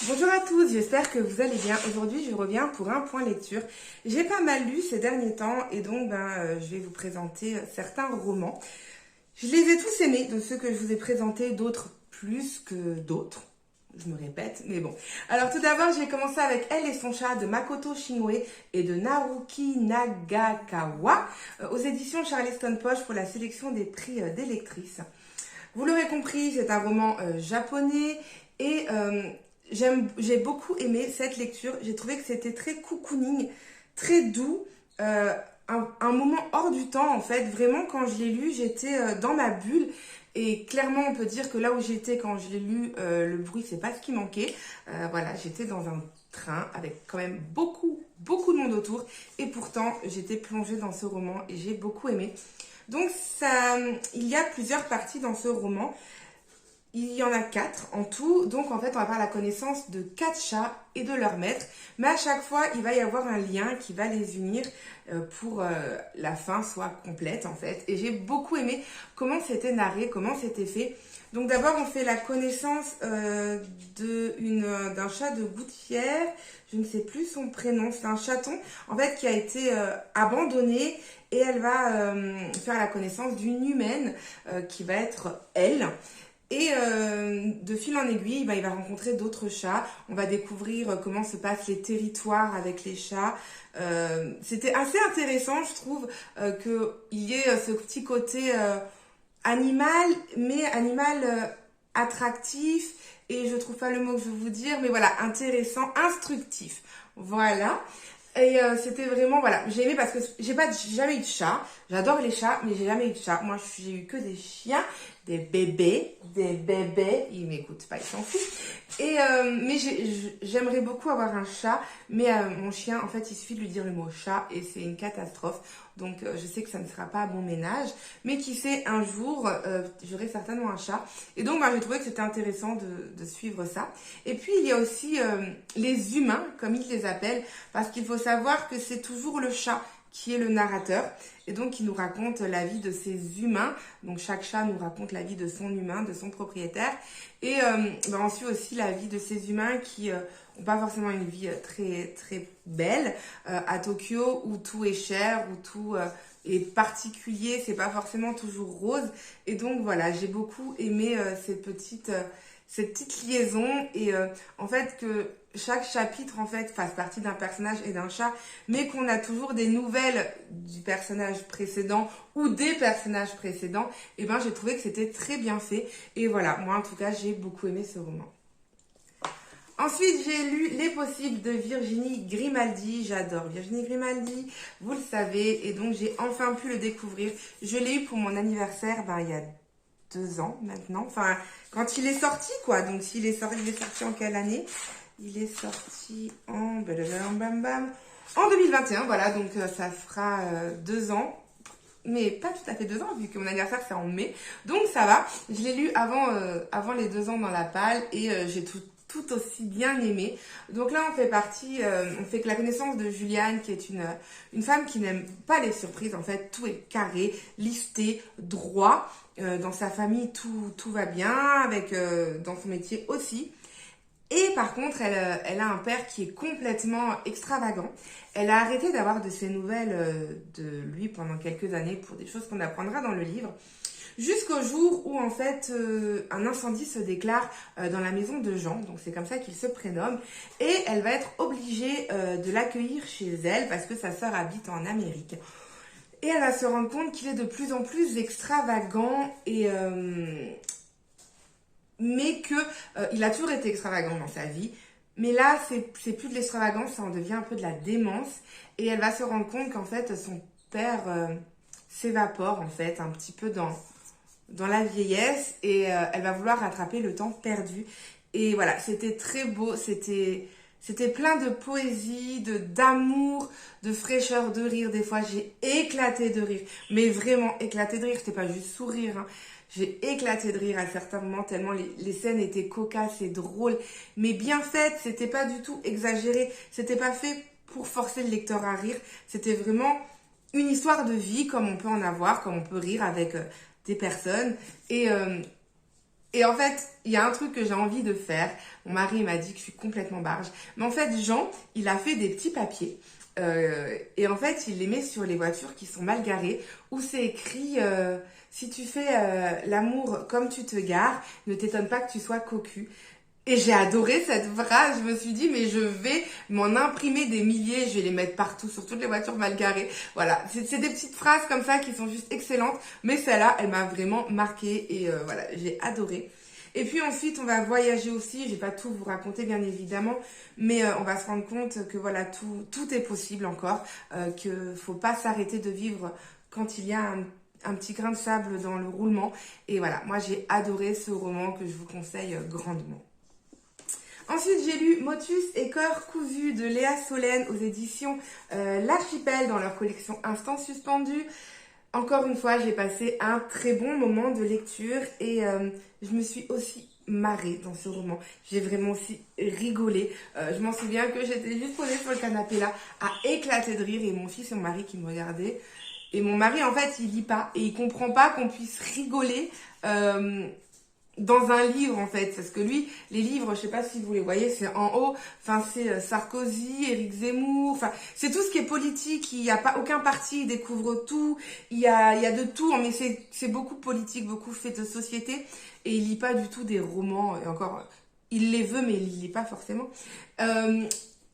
Bonjour à tous, j'espère que vous allez bien. Aujourd'hui, je reviens pour un point lecture. J'ai pas mal lu ces derniers temps et donc je vais vous présenter certains romans. Je les ai tous aimés, de ceux que je vous ai présentés, d'autres plus que d'autres. Je me répète, mais bon. Alors tout d'abord, j'ai commencé avec Elle et son chat de Makoto Shinue et de Naruki Nagakawa aux éditions Charleston Poche pour la sélection des prix des lectrices. Vous l'aurez compris, c'est un roman japonais et j'ai beaucoup aimé cette lecture. J'ai trouvé que c'était très cocooning, très doux, un moment hors du temps en fait. Vraiment, quand je l'ai lu, j'étais dans ma bulle. Et clairement, on peut dire que là où j'étais quand je l'ai lu, le bruit, c'est pas ce qui manquait. Voilà, j'étais dans un train avec quand même beaucoup de monde autour. Et pourtant, j'étais plongée dans ce roman et j'ai beaucoup aimé. Donc, il y a plusieurs parties dans ce roman. Il y en a 4 en tout, donc en fait on va faire la connaissance de 4 chats et de leur maître, mais à chaque fois il va y avoir un lien qui va les unir pour la fin soit complète en fait. Et j'ai beaucoup aimé comment c'était narré, comment c'était fait. Donc d'abord on fait la connaissance d'un chat de gouttière, je ne sais plus son prénom, c'est un chaton en fait qui a été abandonné et elle va faire la connaissance d'une humaine qui va être elle. Et de fil en aiguille, il va rencontrer d'autres chats. On va découvrir comment se passent les territoires avec les chats. C'était assez intéressant, je trouve, qu'il y ait ce petit côté animal, mais animal attractif. Et je trouve pas le mot que je veux vous dire, mais voilà, intéressant, instructif. Voilà. Et c'était vraiment, voilà, j'ai aimé parce que j'ai jamais eu de chat. J'adore les chats, mais j'ai jamais eu de chat. Moi, j'ai eu que des chiens, des bébés. Ils m'écoutent pas, ils s'en foutent. Et mais j'aimerais beaucoup avoir un chat, mais mon chien, en fait, il suffit de lui dire le mot chat et c'est une catastrophe. Donc, je sais que ça ne sera pas à bon ménage, mais qui sait, un jour, j'aurai certainement un chat. Et donc, j'ai trouvé que c'était intéressant de suivre ça. Et puis, il y a aussi les humains, comme ils les appellent, parce qu'il faut savoir que c'est toujours le chat qui est le narrateur et donc qui nous raconte la vie de ces humains. Donc chaque chat nous raconte la vie de son humain, de son propriétaire. Et on suit aussi la vie de ces humains qui n'ont pas forcément une vie très très belle à Tokyo où tout est cher, où tout est particulier, c'est pas forcément toujours rose. Et donc voilà, j'ai beaucoup aimé cette petite liaison et en fait que chaque chapitre en fait fasse partie d'un personnage et d'un chat, mais qu'on a toujours des nouvelles du personnage précédent ou des personnages précédents. Et j'ai trouvé que c'était très bien fait. Et voilà, moi en tout cas j'ai beaucoup aimé ce roman. Ensuite, j'ai lu Les Possibles de Virginie Grimaldi. J'adore Virginie Grimaldi, vous le savez, et donc j'ai enfin pu le découvrir. Je l'ai eu pour mon anniversaire il y a 2 ans maintenant, enfin quand il est sorti quoi. Donc il est sorti en quelle année? Il est sorti en 2021, voilà, donc ça fera 2 ans, mais pas tout à fait 2 ans vu que mon anniversaire c'est en mai, donc ça va. Je l'ai lu avant les 2 ans dans la palle et j'ai tout aussi bien aimé. Donc là on fait la connaissance de Juliane qui est une femme qui n'aime pas les surprises. En fait tout est carré, listé, droit. Dans sa famille tout va bien, dans son métier aussi. Et par contre, elle a un père qui est complètement extravagant. Elle a arrêté d'avoir de ses nouvelles de lui pendant quelques années pour des choses qu'on apprendra dans le livre. Jusqu'au jour où en fait un incendie se déclare dans la maison de Jean, donc c'est comme ça qu'il se prénomme, et elle va être obligée de l'accueillir chez elle parce que sa sœur habite en Amérique. Et elle va se rendre compte qu'il est de plus en plus extravagant mais il a toujours été extravagant dans sa vie. Mais là, c'est plus de l'extravagance, ça en devient un peu de la démence. Et elle va se rendre compte qu'en fait, son père s'évapore en fait un petit peu dans la vieillesse. Et elle va vouloir rattraper le temps perdu. Et voilà, c'était très beau, c'était plein de poésie, d'amour, de fraîcheur, de rire. Des fois, j'ai éclaté de rire. Mais vraiment éclaté de rire, c'était pas juste sourire, hein. J'ai éclaté de rire à certains moments tellement les scènes étaient cocasses et drôles, mais bien faites, c'était pas du tout exagéré, c'était pas fait pour forcer le lecteur à rire, c'était vraiment une histoire de vie comme on peut en avoir, comme on peut rire avec des personnes. Et Et en fait, il y a un truc que j'ai envie de faire. Mon mari m'a dit que je suis complètement barge. Mais en fait, Jean, il a fait des petits papiers. Et en fait, il les met sur les voitures qui sont mal garées, où c'est écrit si tu fais l'amour comme tu te gares, ne t'étonne pas que tu sois cocu. Et j'ai adoré cette phrase. Je me suis dit, mais je vais m'en imprimer des milliers. Je vais les mettre partout, sur toutes les voitures mal garées. Voilà, c'est des petites phrases comme ça qui sont juste excellentes. Mais celle-là, elle m'a vraiment marquée. Et voilà, j'ai adoré. Et puis ensuite, on va voyager aussi. Je vais pas tout vous raconter, bien évidemment. Mais on va se rendre compte que voilà, tout est possible encore. Que faut pas s'arrêter de vivre quand il y a un petit grain de sable dans le roulement. Et voilà, moi j'ai adoré ce roman que je vous conseille grandement. Ensuite, j'ai lu Motus et cœur cousu de Léa Solène aux éditions L'Archipel dans leur collection Instant suspendu. Encore une fois, j'ai passé un très bon moment de lecture et je me suis aussi marrée dans ce roman. J'ai vraiment aussi rigolé. Je m'en souviens que j'étais juste posée sur le canapé là à éclater de rire et mon fils et mon mari qui me regardaient. Et mon mari, en fait, il lit pas et il comprend pas qu'on puisse rigoler dans un livre en fait, parce que lui, les livres, je sais pas si vous les voyez, c'est en haut, enfin c'est Sarkozy, Éric Zemmour, enfin c'est tout ce qui est politique, il n'y a pas aucun parti, il découvre tout, il y a de tout, mais c'est beaucoup politique, beaucoup fait de société, et il lit pas du tout des romans, et encore, il les veut, mais il lit pas forcément.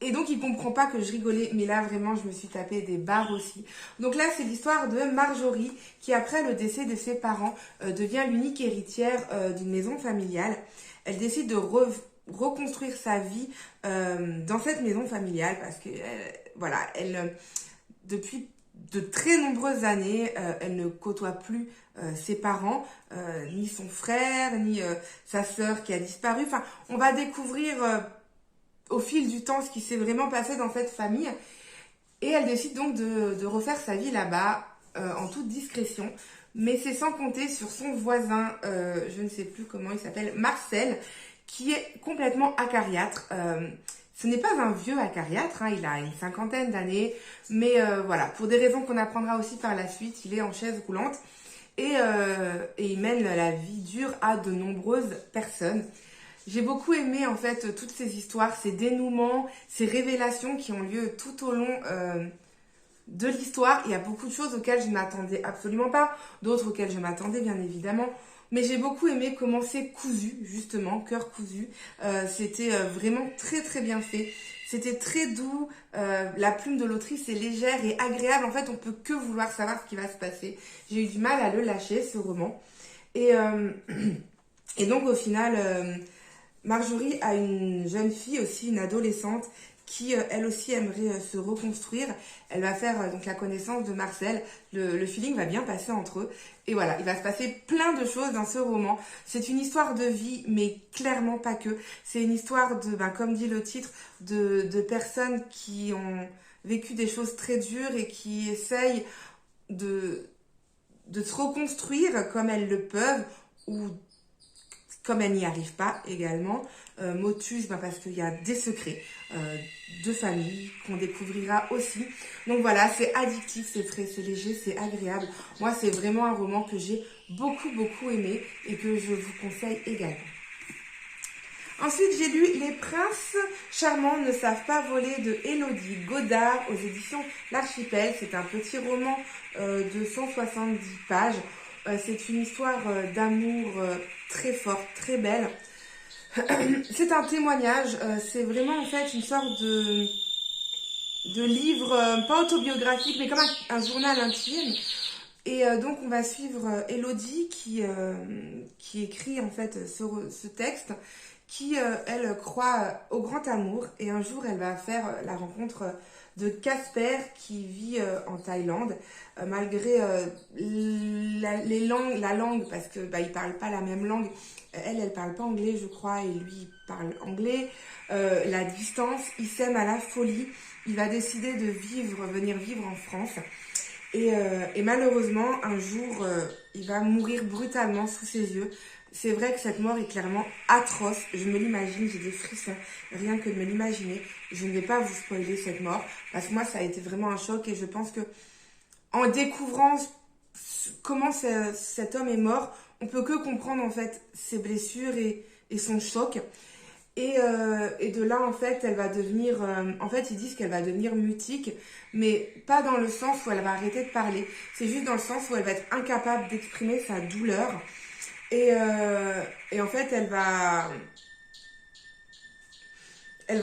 Et donc, il comprend pas que je rigolais, mais là, vraiment, je me suis tapé des barres aussi. Donc là, c'est l'histoire de Marjorie, qui après le décès de ses parents, devient l'unique héritière d'une maison familiale. Elle décide de reconstruire sa vie dans cette maison familiale, parce que, voilà, depuis de très nombreuses années, elle ne côtoie plus ses parents, ni son frère, ni sa sœur qui a disparu. Enfin, on va découvrir au fil du temps ce qui s'est vraiment passé dans cette famille. Et elle décide donc de refaire sa vie là-bas en toute discrétion. Mais c'est sans compter sur son voisin, je ne sais plus comment il s'appelle, Marcel, qui est complètement acariâtre. Ce n'est pas un vieux acariâtre, hein, il a une cinquantaine d'années. Mais voilà, pour des raisons qu'on apprendra aussi par la suite, il est en chaise roulante. Et il mène la vie dure à de nombreuses personnes. J'ai beaucoup aimé en fait toutes ces histoires, ces dénouements, ces révélations qui ont lieu tout au long de l'histoire. Il y a beaucoup de choses auxquelles je ne m'attendais absolument pas, d'autres auxquelles je m'attendais bien évidemment. Mais j'ai beaucoup aimé comment c'est cousu, justement, cœur cousu. C'était vraiment très très bien fait. C'était très doux. La plume de l'autrice est légère et agréable. En fait, on peut que vouloir savoir ce qui va se passer. J'ai eu du mal à le lâcher, ce roman. Et donc au final... Marjorie a une jeune fille aussi, une adolescente, qui elle aussi aimerait se reconstruire. Elle va faire donc la connaissance de Marcel. Le feeling va bien passer entre eux. Et voilà, il va se passer plein de choses dans ce roman. C'est une histoire de vie, mais clairement pas que. C'est une histoire de, comme dit le titre, de personnes qui ont vécu des choses très dures et qui essayent de se reconstruire comme elles le peuvent ou comme elle n'y arrive pas également. Motus, parce qu'il y a des secrets de famille qu'on découvrira aussi. Donc voilà, c'est addictif, c'est frais, c'est léger, c'est agréable. Moi, c'est vraiment un roman que j'ai beaucoup, beaucoup aimé et que je vous conseille également. Ensuite, j'ai lu Les princes charmants ne savent pas voler de Élodie Godard aux éditions L'Archipel. C'est un petit roman de 170 pages. C'est une histoire d'amour très forte, très belle. C'est un témoignage, c'est vraiment en fait une sorte de livre, pas autobiographique, mais comme un journal intime. Et donc on va suivre Élodie qui écrit en fait ce texte, qui elle croit au grand amour et un jour elle va faire la rencontre de Casper qui vit en Thaïlande malgré la langue parce que il parle pas la même langue. Elle parle pas anglais je crois et lui parle anglais. La distance, il s'aime à la folie. Il va décider de venir vivre en France. Et malheureusement, un jour, il va mourir brutalement sous ses yeux. C'est vrai que cette mort est clairement atroce. Je me l'imagine, j'ai des frissons, rien que de me l'imaginer. Je ne vais pas vous spoiler cette mort, parce que moi, ça a été vraiment un choc. Et je pense que en découvrant comment cet homme est mort, on peut que comprendre en fait ses blessures et son choc. Et de là, en fait, elle va devenir... en fait, ils disent qu'elle va devenir mutique, mais pas dans le sens où elle va arrêter de parler. C'est juste dans le sens où elle va être incapable d'exprimer sa douleur. Et en fait, elle va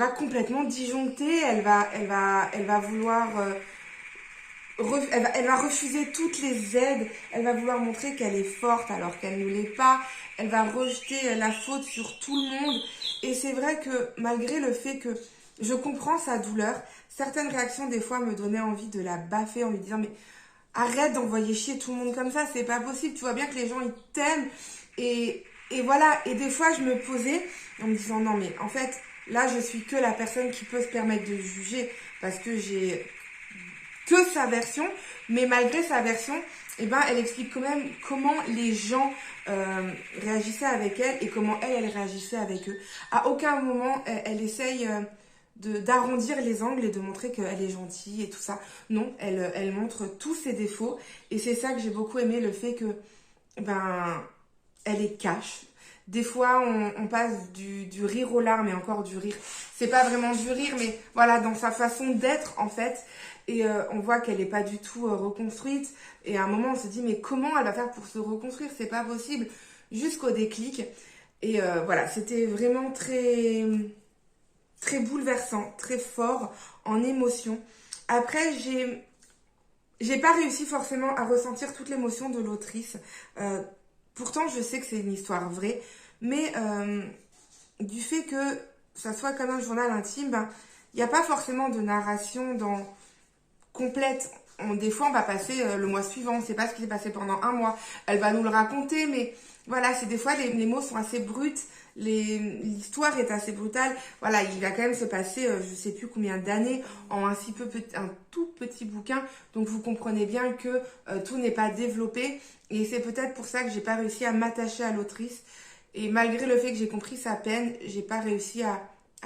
complètement disjoncter. Elle va vouloir... elle va refuser toutes les aides. Elle va vouloir montrer qu'elle est forte alors qu'elle ne l'est pas. Elle va rejeter la faute sur tout le monde. Et c'est vrai que malgré le fait que je comprends sa douleur, certaines réactions des fois me donnaient envie de la baffer en lui disant mais arrête d'envoyer chier tout le monde comme ça, c'est pas possible. Tu vois bien que les gens ils t'aiment. Et voilà. Et des fois je me posais en me disant non mais en fait là je suis que la personne qui peut se permettre de juger parce que j'ai que sa version, mais malgré sa version, eh ben, elle explique quand même comment les gens réagissaient avec elle et comment elle réagissait avec eux. À aucun moment, elle essaye d'arrondir les angles et de montrer qu'elle est gentille et tout ça. Non, elle montre tous ses défauts et c'est ça que j'ai beaucoup aimé, le fait que ben, elle est cash. Des fois, on passe du rire aux larmes et encore du rire. C'est pas vraiment du rire, mais voilà, dans sa façon d'être, en fait. Et on voit qu'elle n'est pas du tout reconstruite. Et à un moment, on se dit, mais comment elle va faire pour se reconstruire? C'est pas possible. Jusqu'au déclic. Et voilà, c'était vraiment très, très bouleversant, très fort en émotion. Après, j'ai pas réussi forcément à ressentir toute l'émotion de l'autrice. Pourtant, je sais que c'est une histoire vraie, mais du fait que ça soit comme un journal intime, ben, il n'y a pas forcément de narration complète. Des fois, on va passer le mois suivant, on ne sait pas ce qui s'est passé pendant un mois. Elle va nous le raconter, mais voilà, c'est des fois, les mots sont assez bruts, l'histoire est assez brutale. Voilà, il va quand même se passer, je ne sais plus combien d'années, en un tout petit bouquin. Donc, vous comprenez bien que tout n'est pas développé. Et c'est peut-être pour ça que j'ai pas réussi à m'attacher à l'autrice. Et malgré le fait que j'ai compris sa peine, j'ai pas réussi à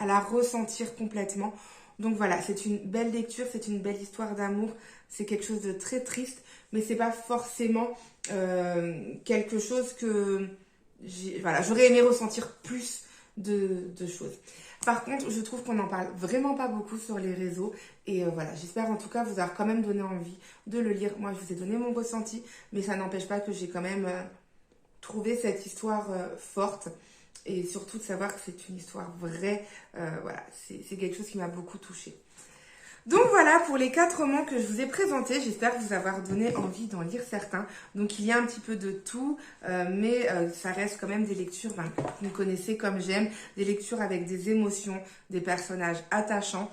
la ressentir complètement. Donc voilà, c'est une belle lecture, c'est une belle histoire d'amour, c'est quelque chose de très triste, mais c'est pas forcément quelque chose que voilà, j'aurais aimé ressentir plus de choses. Par contre, je trouve qu'on n'en parle vraiment pas beaucoup sur les réseaux. Et voilà, j'espère en tout cas vous avoir quand même donné envie de le lire. Moi, je vous ai donné mon ressenti, mais ça n'empêche pas que j'ai quand même trouvé cette histoire forte. Et surtout de savoir que c'est une histoire vraie. Voilà, c'est quelque chose qui m'a beaucoup touchée. Donc voilà pour les 4 romans que je vous ai présentés. J'espère vous avoir donné envie d'en lire certains. Donc il y a un petit peu de tout, mais ça reste quand même des lectures que vous connaissez comme j'aime. Des lectures avec des émotions, des personnages attachants.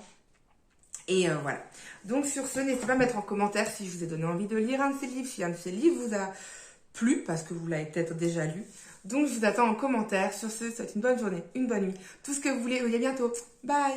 Et voilà. Donc sur ce, n'hésitez pas à mettre en commentaire si je vous ai donné envie de lire un de ces livres, si un de ces livres vous a plu, parce que vous l'avez peut-être déjà lu. Donc je vous attends en commentaire. Sur ce, c'est une bonne journée, une bonne nuit. Tout ce que vous voulez, et à bientôt. Bye!